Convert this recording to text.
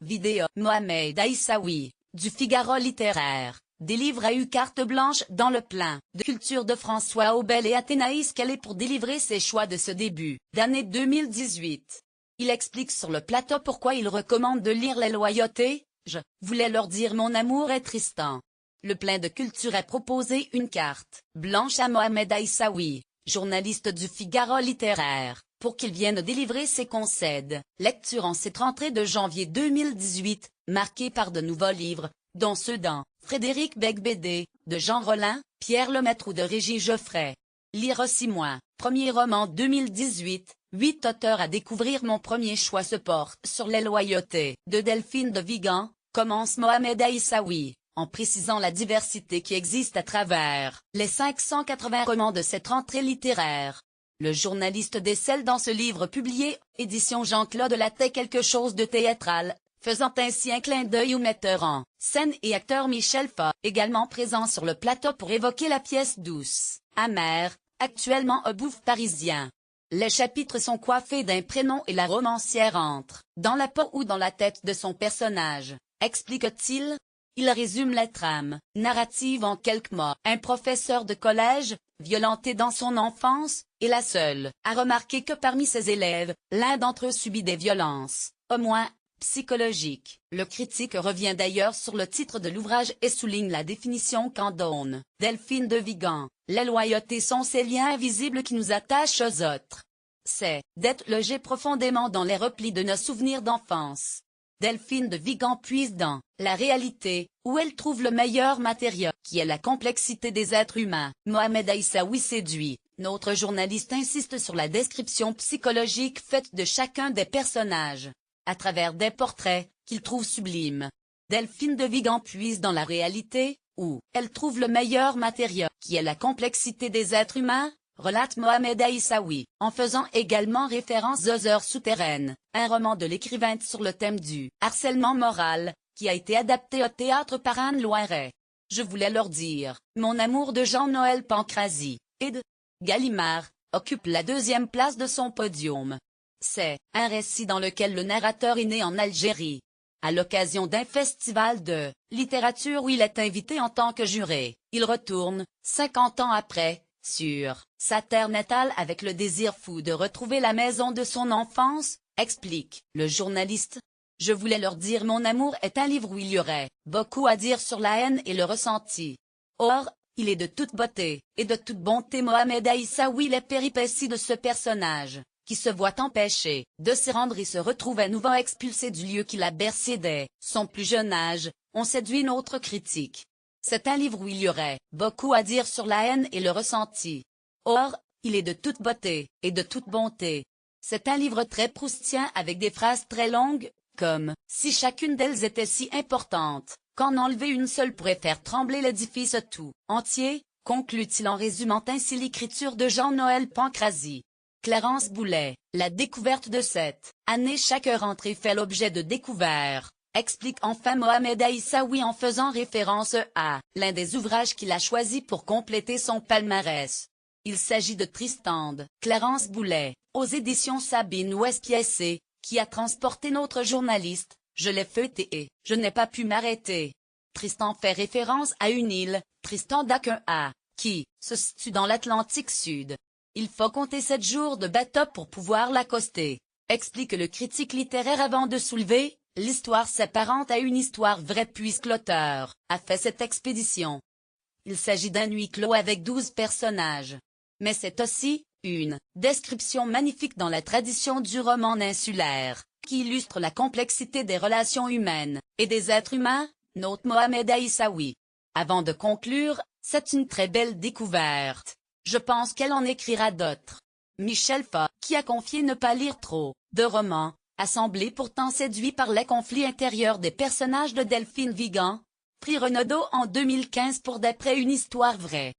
Vidéo. Mohamed Aïssaoui, du Figaro littéraire, délivre a eu carte blanche dans le plein de culture de François Aubel et Athénaïs Calais pour délivrer ses choix de ce début d'année 2018. Il explique sur le plateau pourquoi il recommande de lire Les Loyautés. Je voulais leur dire mon amour est Tristan. Le plein de culture a proposé une carte blanche à Mohamed Aïssaoui, journaliste du Figaro littéraire, pour qu'il vienne délivrer ses conseils. Lecture en cette rentrée de janvier 2018, marquée par de nouveaux livres, dont ceux d'An, Frédéric Beigbeder, de Jean Rollin, Pierre Lemaître ou de Régis Geoffrey. Lire aussi moi, premier roman 2018, 8 auteurs à découvrir. Mon premier choix se porte sur Les Loyautés, de Delphine de Vigan, commence Mohamed Aïssaoui, en précisant la diversité qui existe à travers les 580 romans de cette rentrée littéraire. Le journaliste décèle dans ce livre publié, édition Jean-Claude Lattès, quelque chose de théâtral, faisant ainsi un clin d'œil au metteur en scène et acteur Michel Faux, également présent sur le plateau pour évoquer la pièce douce, amère, actuellement au Bouffe parisien. Les chapitres sont coiffés d'un prénom et la romancière entre dans la peau ou dans la tête de son personnage, explique-t-il. Il résume la trame narrative en quelques mots. Un professeur de collège, violenté dans son enfance, est la seule à remarquer que parmi ses élèves, l'un d'entre eux subit des violences, au moins psychologiques. Le critique revient d'ailleurs sur le titre de l'ouvrage et souligne la définition qu'en donne Delphine de Vigan. Les loyautés sont ces liens invisibles qui nous attachent aux autres. C'est d'être logé profondément dans les replis de nos souvenirs d'enfance. Delphine de Vigan puise dans la réalité, où elle trouve le meilleur matériau, qui est la complexité des êtres humains. Mohamed Aïssaoui séduit. Notre journaliste insiste sur la description psychologique faite de chacun des personnages, à travers des portraits, qu'il trouve sublimes. Delphine de Vigan puise dans la réalité, où elle trouve le meilleur matériau, qui est la complexité des êtres humains, relate Mohamed Aïssaoui, en faisant également référence aux Heures souterraines, un roman de l'écrivain sur le thème du harcèlement moral, qui a été adapté au théâtre par Anne Loiret. Je voulais leur dire, mon amour de Jean-Noël Pancrazy, et de Gallimard, occupe la deuxième place de son podium. C'est un récit dans lequel le narrateur est né en Algérie, à l'occasion d'un festival de littérature où il est invité en tant que juré. Il retourne, 50 ans après, sur sa terre natale avec le désir fou de retrouver la maison de son enfance, explique le journaliste. Je voulais leur dire mon amour est un livre où il y aurait beaucoup à dire sur la haine et le ressenti. Or, il est de toute beauté, et de toute bonté. Mohamed Aïssaoui, les péripéties de ce personnage, qui se voit empêché de s'y rendre et se retrouve à nouveau expulsé du lieu qui l'a bercé dès son plus jeune âge, ont séduit notre critique. C'est un livre où il y aurait beaucoup à dire sur la haine et le ressenti. Or, il est de toute beauté, et de toute bonté. C'est un livre très proustien avec des phrases très longues, comme « si chacune d'elles était si importante, qu'en enlever une seule pourrait faire trembler l'édifice tout entier », conclut-il en résumant ainsi l'écriture de Jean-Noël Pancrazy. Clarence Boulet, la découverte de cette année, chaque rentrée fait l'objet de découvertes, explique enfin Mohamed Aïssaoui en faisant référence à l'un des ouvrages qu'il a choisi pour compléter son palmarès. Il s'agit de Tristan de Clarence Boulet, aux éditions Sabine Ouespiessé, qui a transporté notre journaliste. Je l'ai feuilleté et je n'ai pas pu m'arrêter. Tristan fait référence à une île, Tristan d'Acunha, qui se situe dans l'Atlantique Sud. Il faut compter 7 jours de bateau pour pouvoir l'accoster, explique le critique littéraire avant de soulever. L'histoire s'apparente à une histoire vraie puisque l'auteur a fait cette expédition. Il s'agit d'un huis clos avec 12 personnages. Mais c'est aussi une description magnifique dans la tradition du roman insulaire, qui illustre la complexité des relations humaines et des êtres humains, note Mohamed Aïssaoui. Avant de conclure, c'est une très belle découverte. Je pense qu'elle en écrira d'autres. Michel Faux, qui a confié ne pas lire trop de romans, a semblé pourtant séduit par les conflits intérieurs des personnages de Delphine Vigan, prix Renaudot en 2015 pour D'après une histoire vraie.